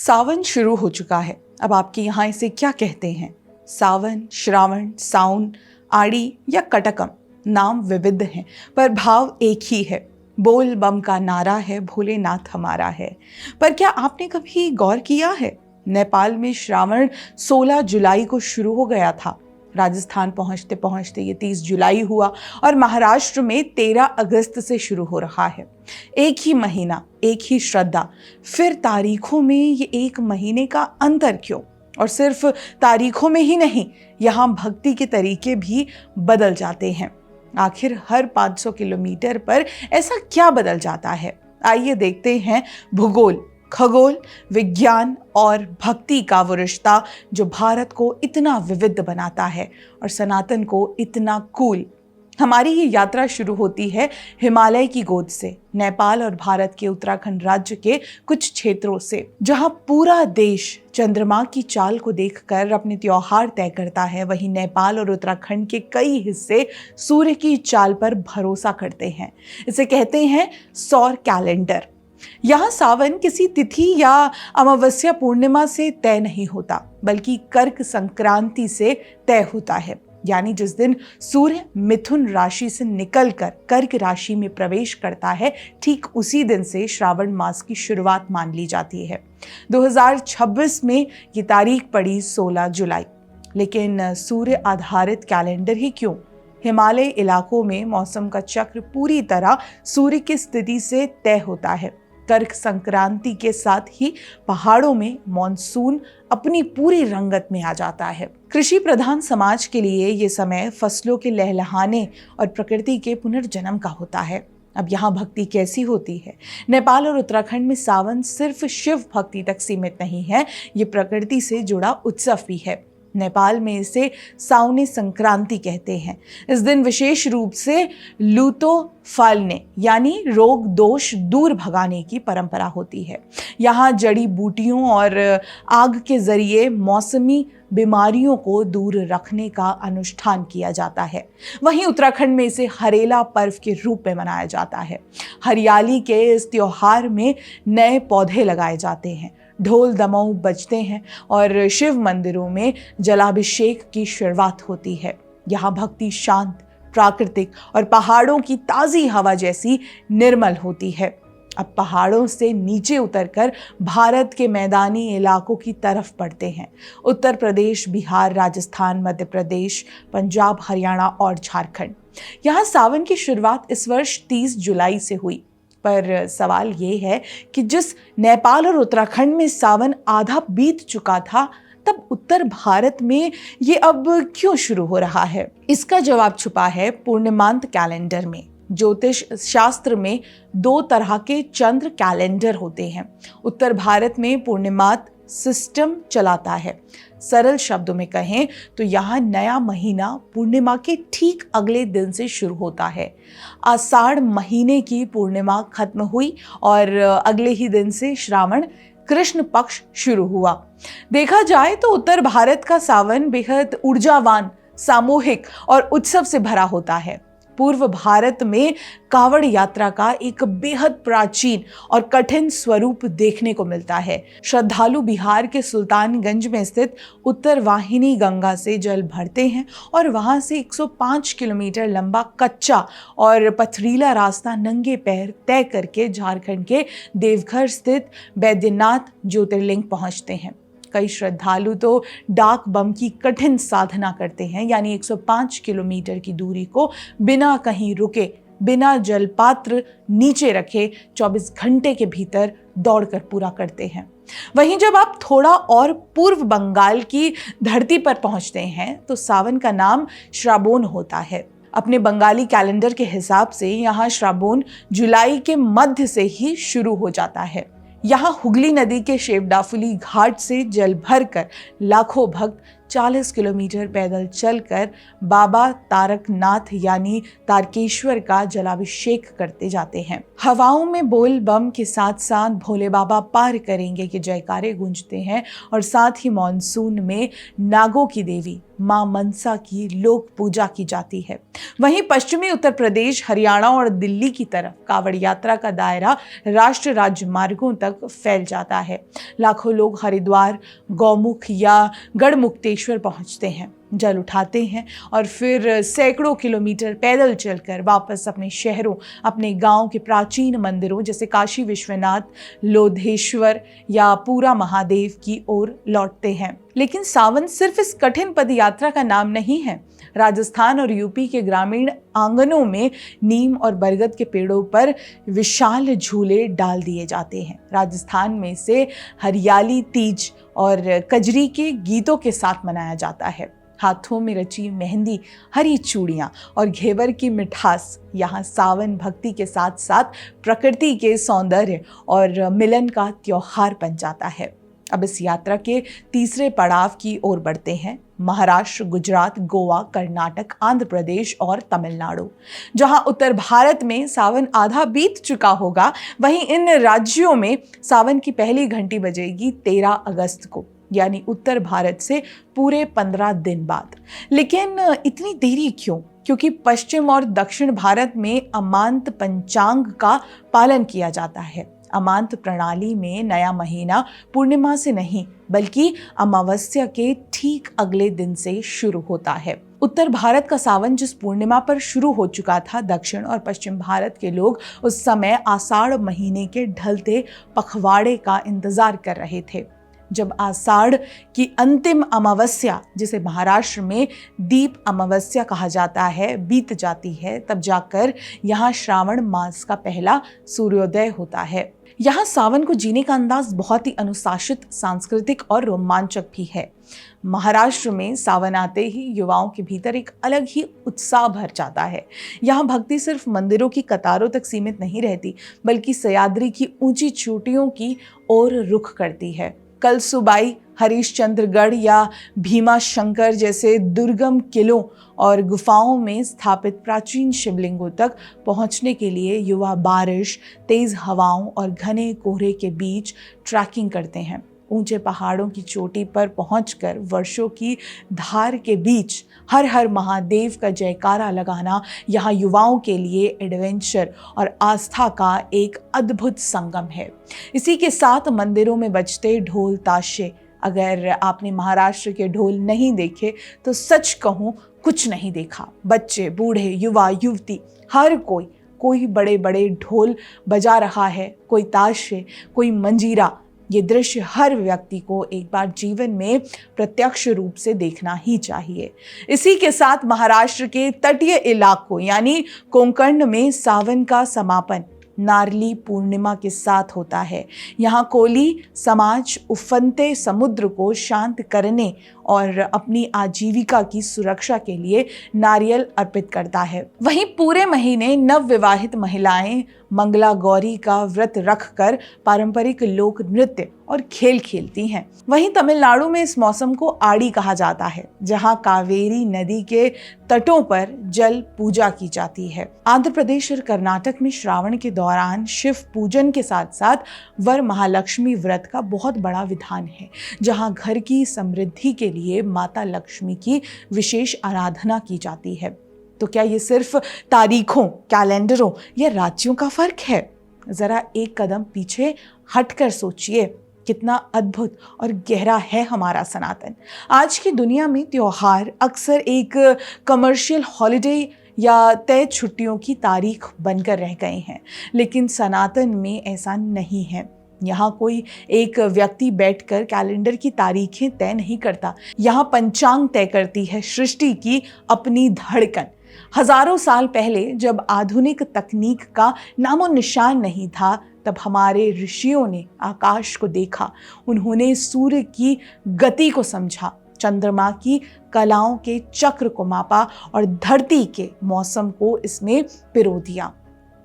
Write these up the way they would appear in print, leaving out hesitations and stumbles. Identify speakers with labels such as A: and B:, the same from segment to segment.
A: सावन शुरू हो चुका है। अब आपके यहाँ इसे क्या कहते हैं? सावन, श्रावण, साउन, आड़ी या कटकम, नाम विविध हैं पर भाव एक ही है। बोल बम का नारा है, भोलेनाथ हमारा है। पर क्या आपने कभी गौर किया है, नेपाल में श्रावण 16 जुलाई को शुरू हो गया था। राजस्थान पहुंचते पहुंचते ये 30 जुलाई हुआ और महाराष्ट्र में 13 अगस्त से शुरू हो रहा है। एक ही महीना, एक ही श्रद्धा, फिर तारीखों में ये एक महीने का अंतर क्यों? और सिर्फ तारीखों में ही नहीं, यहाँ भक्ति के तरीके भी बदल जाते हैं। आखिर हर 500 किलोमीटर पर ऐसा क्या बदल जाता है? आइए देखते हैं भूगोल, खगोल, विज्ञान और भक्ति का वो रिश्ता जो भारत को इतना विविध बनाता है और सनातन को इतना कूल। हमारी ये यात्रा शुरू होती है हिमालय की गोद से, नेपाल और भारत के उत्तराखंड राज्य के कुछ क्षेत्रों से, जहां पूरा देश चंद्रमा की चाल को देखकर अपने त्योहार तय करता है। वहीं नेपाल और उत्तराखंड के कई हिस्से सूर्य की चाल पर भरोसा करते हैं। इसे कहते हैं सौर कैलेंडर। यहाँ सावन किसी तिथि या अमावस्या पूर्णिमा से तय नहीं होता, बल्कि कर्क संक्रांति से तय होता है। यानी जिस दिन सूर्य मिथुन राशि से निकलकर कर्क राशि में प्रवेश करता है, ठीक उसी दिन से श्रावण मास की शुरुआत मान ली जाती है। 2026 में ये तारीख पड़ी 16 जुलाई। लेकिन सूर्य आधारित कैलेंडर ही क्यों? हिमालय इलाकों में मौसम का चक्र पूरी तरह सूर्य की स्थिति से तय होता है। कर्क संक्रांति के साथ ही पहाड़ों में मॉनसून अपनी पूरी रंगत में आ जाता है। कृषि प्रधान समाज के लिए ये समय फसलों के लहलहाने और प्रकृति के पुनर्जन्म का होता है। अब यहाँ भक्ति कैसी होती है? नेपाल और उत्तराखंड में सावन सिर्फ शिव भक्ति तक सीमित नहीं है, ये प्रकृति से जुड़ा उत्सव भी है। नेपाल में इसे साउने संक्रांति कहते हैं। इस दिन विशेष रूप से लूतो फालने यानी रोग दोष दूर भगाने की परंपरा होती है। यहाँ जड़ी बूटियों और आग के जरिए मौसमी बीमारियों को दूर रखने का अनुष्ठान किया जाता है। वहीं उत्तराखंड में इसे हरेला पर्व के रूप में मनाया जाता है। हरियाली के इस त्योहार में नए पौधे लगाए जाते हैं, ढोल दमाऊ बजते हैं और शिव मंदिरों में जलाभिषेक की शुरुआत होती है। यहाँ भक्ति शांत, प्राकृतिक और पहाड़ों की ताज़ी हवा जैसी निर्मल होती है। अब पहाड़ों से नीचे उतरकर भारत के मैदानी इलाकों की तरफ बढ़ते हैं। उत्तर प्रदेश, बिहार, राजस्थान, मध्य प्रदेश, पंजाब, हरियाणा और झारखंड। यहाँ सावन की शुरुआत इस वर्ष 30 जुलाई से हुई। पर सवाल ये है कि जिस नेपाल और उत्तराखंड में सावन आधा बीत चुका था, तब उत्तर भारत में ये अब क्यों शुरू हो रहा है? इसका जवाब छुपा है पूर्णिमांत कैलेंडर में। ज्योतिष शास्त्र में 2 तरह के चंद्र कैलेंडर होते हैं। उत्तर भारत में पूर्णिमात सिस्टम चलाता है। सरल शब्दों में कहें तो यहाँ नया महीना पूर्णिमा के ठीक अगले दिन से शुरू होता है। आषाढ़ महीने की पूर्णिमा खत्म हुई और अगले ही दिन से श्रावण कृष्ण पक्ष शुरू हुआ। देखा जाए तो उत्तर भारत का सावन बेहद ऊर्जावान, सामूहिक और उत्सव से भरा होता है। पूर्व भारत में कावड़ यात्रा का एक बेहद प्राचीन और कठिन स्वरूप देखने को मिलता है। श्रद्धालु बिहार के सुल्तानगंज में स्थित उत्तर वाहिनी गंगा से जल भरते हैं और वहां से 105 किलोमीटर लंबा कच्चा और पथरीला रास्ता नंगे पैर तय करके झारखंड के देवघर स्थित बैद्यनाथ ज्योतिर्लिंग पहुंचते हैं। कई श्रद्धालु तो डाक बम की कठिन साधना करते हैं, यानी 105 किलोमीटर की दूरी को बिना कहीं रुके, बिना जलपात्र नीचे रखे 24 घंटे के भीतर दौड़कर पूरा करते हैं। वहीं जब आप थोड़ा और पूर्व बंगाल की धरती पर पहुंचते हैं तो सावन का नाम श्राबोन होता है। अपने बंगाली कैलेंडर के हिसाब से यहाँ श्राबोन जुलाई के मध्य से ही शुरू हो जाता है। यहाँ हुगली नदी के शेवडाफुली घाट से जल भरकर लाखों भक्त 40 किलोमीटर पैदल चलकर बाबा तारकनाथ यानी तारकेश्वर का जलाभिषेक करते जाते हैं। हवाओं में बोल बम के साथ साथ भोले बाबा पार करेंगे के जयकारे गूंजते हैं और साथ ही मॉनसून में नागों की देवी मां मनसा की लोक पूजा की जाती है। वहीं पश्चिमी उत्तर प्रदेश, हरियाणा और दिल्ली की तरफ कावड़ यात्रा का दायरा राष्ट्रीय राजमार्गों तक फैल जाता है। लाखों लोग हरिद्वार, गौमुख या गढ़मुक्तेश्वर पहुंचते हैं, जल उठाते हैं और फिर सैकड़ों किलोमीटर पैदल चलकर वापस अपने शहरों, अपने गांव के प्राचीन मंदिरों जैसे काशी विश्वनाथ, लोधेश्वर या पूरा महादेव की ओर लौटते हैं। लेकिन सावन सिर्फ इस कठिन पद यात्रा का नाम नहीं है। राजस्थान और यूपी के ग्रामीण आंगनों में नीम और बरगद के पेड़ों पर विशाल झूले डाल दिए जाते हैं। राजस्थान में इसे हरियाली तीज और कजरी के गीतों के साथ मनाया जाता है। हाथों में रची मेहंदी, हरी चूड़ियां और घेवर की मिठास यहाँ सावन भक्ति के साथ साथ प्रकृति के सौंदर्य और मिलन का त्योहार बन जाता है। अब इस यात्रा के तीसरे पड़ाव की ओर बढ़ते हैं। महाराष्ट्र, गुजरात, गोवा, कर्नाटक, आंध्र प्रदेश और तमिलनाडु। जहां उत्तर भारत में सावन आधा बीत चुका होगा, वहीं इन राज्यों में सावन की पहली घंटी बजेगी 13 अगस्त को, यानी उत्तर भारत से पूरे 15 दिन बाद। लेकिन इतनी देरी क्यों? क्योंकि पश्चिम और दक्षिण भारत में अमांत पंचांग का पालन किया जाता है। अमांत प्रणाली में नया महीना पूर्णिमा से नहीं बल्कि अमावस्या के ठीक अगले दिन से शुरू होता है। उत्तर भारत का सावन जिस पूर्णिमा पर शुरू हो चुका था, दक्षिण और पश्चिम भारत के लोग उस समय आषाढ़ महीने के ढलते पखवाड़े का इंतजार कर रहे थे। जब आषाढ़ की अंतिम अमावस्या, जिसे महाराष्ट्र में दीप अमावस्या कहा जाता है, बीत जाती है, तब जाकर यहाँ श्रावण मास का पहला सूर्योदय होता है। यहाँ सावन को जीने का अंदाज बहुत ही अनुशासित, सांस्कृतिक और रोमांचक भी है। महाराष्ट्र में सावन आते ही युवाओं के भीतर एक अलग ही उत्साह भर जाता है। यहाँ भक्ति सिर्फ मंदिरों की कतारों तक सीमित नहीं रहती, बल्कि सह्याद्री की ऊंची चोटियों की ओर रुख करती है। कलसुबाई, हरिश्चंद्रगढ़ या भीमा शंकर जैसे दुर्गम किलों और गुफाओं में स्थापित प्राचीन शिवलिंगों तक पहुंचने के लिए युवा बारिश, तेज हवाओं और घने कोहरे के बीच ट्रैकिंग करते हैं। ऊंचे पहाड़ों की चोटी पर पहुंचकर वर्षों की धार के बीच हर हर महादेव का जयकारा लगाना यहाँ युवाओं के लिए एडवेंचर और आस्था का एक अद्भुत संगम है। इसी के साथ मंदिरों में बजते ढोल ताशे, अगर आपने महाराष्ट्र के ढोल नहीं देखे तो सच कहूँ कुछ नहीं देखा। बच्चे, बूढ़े, युवा, युवती, हर कोई बड़े बड़े ढोल बजा रहा है, कोई ताशे, कोई मंजीरा। ये दृश्य हर व्यक्ति को एक बार जीवन में प्रत्यक्ष रूप से देखना ही चाहिए। इसी के साथ महाराष्ट्र के तटीय इलाकों यानी कोंकण में सावन का समापन नारली पूर्णिमा के साथ होता है। यहाँ कोली समाज उफनते समुद्र को शांत करने और अपनी आजीविका की सुरक्षा के लिए नारियल अर्पित करता है। वहीं पूरे महीने नवविवाहित महिलाएं मंगला गौरी का व्रत रखकर पारंपरिक लोक नृत्य और खेल खेलती हैं। वहीं तमिलनाडु में इस मौसम को आड़ी कहा जाता है, जहां कावेरी नदी के तटों पर जल पूजा की जाती है। आंध्र प्रदेश और कर्नाटक में श्रावण के दौरान शिव पूजन के साथ साथ वर महालक्ष्मी व्रत का बहुत बड़ा विधान है, जहां घर की समृद्धि के लिए माता लक्ष्मी की विशेष आराधना की जाती है। तो क्या ये सिर्फ तारीखों, कैलेंडरों या राज्यों का फर्क है? जरा एक कदम पीछे हटकर सोचिए, कितना अद्भुत और गहरा है हमारा सनातन। आज की दुनिया में त्योहार अक्सर एक कमर्शियल हॉलिडे या तय छुट्टियों की तारीख बनकर रह गए हैं, लेकिन सनातन में ऐसा नहीं है। यहाँ कोई एक व्यक्ति बैठकर कैलेंडर की तारीखें तय नहीं करता। यहाँ पंचांग तय करती है सृष्टि की अपनी धड़कन। हजारों साल पहले जब आधुनिक तकनीक का नामो निशान नहीं था, तब हमारे ऋषियों ने आकाश को देखा, उन्होंने सूर्य की गति को समझा, चंद्रमा की कलाओं के चक्र को मापा और धरती के मौसम को इसमें पिरो दिया।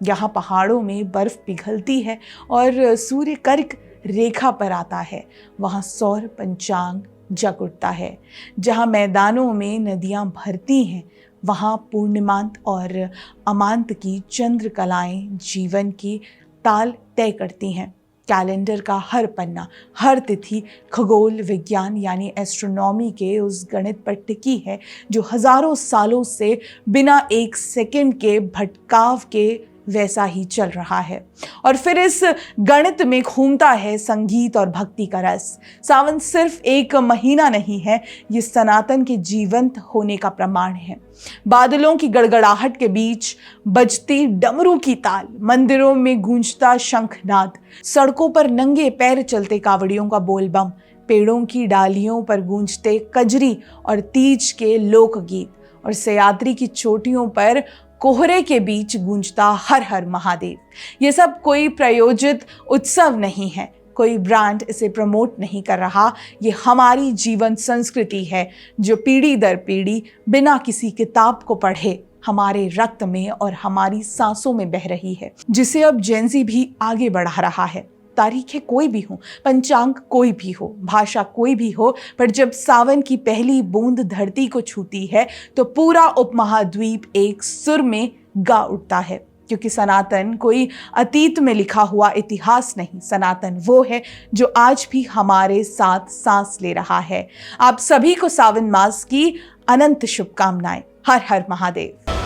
A: यहाँ पहाड़ों में बर्फ पिघलती है और सूर्य कर्क रेखा पर आता है। वहाँ सौर पंचांग, जग उठता है। जहाँ मैदानों में नदियाँ भरती हैं, वहाँ पूर्णिमांत और अमांत की चंद्रकलाएं जीवन की ताल तय करती हैं। कैलेंडर का हर पन्ना, हर तिथि खगोल विज्ञान यानी एस्ट्रोनॉमी के उस गणित पर टिकी है जो हजारों सालों से बिना एक सेकंड के भटकाव के वैसा ही चल रहा है। और फिर इस गणित में घूमता है संगीत और भक्ति का रस। सावन सिर्फ एक महीना नहीं है, ये सनातन के जीवंत होने का प्रमाण है। बादलों की गड़गड़ाहट के बीच बजती डमरू की ताल, मंदिरों में गूंजता शंखनाद, सड़कों पर नंगे पैर चलते कावड़ियों का बोलबम, पेड़ों की डालियों पर गूंजते कजरी और तीज के लोकगीत, और सह्याद्री की चोटियों पर कोहरे के बीच गूंजता हर हर महादेव। ये सब कोई प्रायोजित उत्सव नहीं है, कोई ब्रांड इसे प्रमोट नहीं कर रहा। ये हमारी जीवन संस्कृति है जो पीढ़ी दर पीढ़ी बिना किसी किताब को पढ़े हमारे रक्त में और हमारी सांसों में बह रही है, जिसे अब जेंजी भी आगे बढ़ा रहा है। तारीखें कोई भी हो, पंचांग कोई भी हो, भाषा कोई भी हो, पर जब सावन की पहली बूंद धरती को छूती है तो पूरा उपमहाद्वीप एक सुर में गा उठता है। क्योंकि सनातन कोई अतीत में लिखा हुआ इतिहास नहीं, सनातन वो है जो आज भी हमारे साथ सांस ले रहा है। आप सभी को सावन मास की अनंत शुभकामनाएं। हर हर महादेव।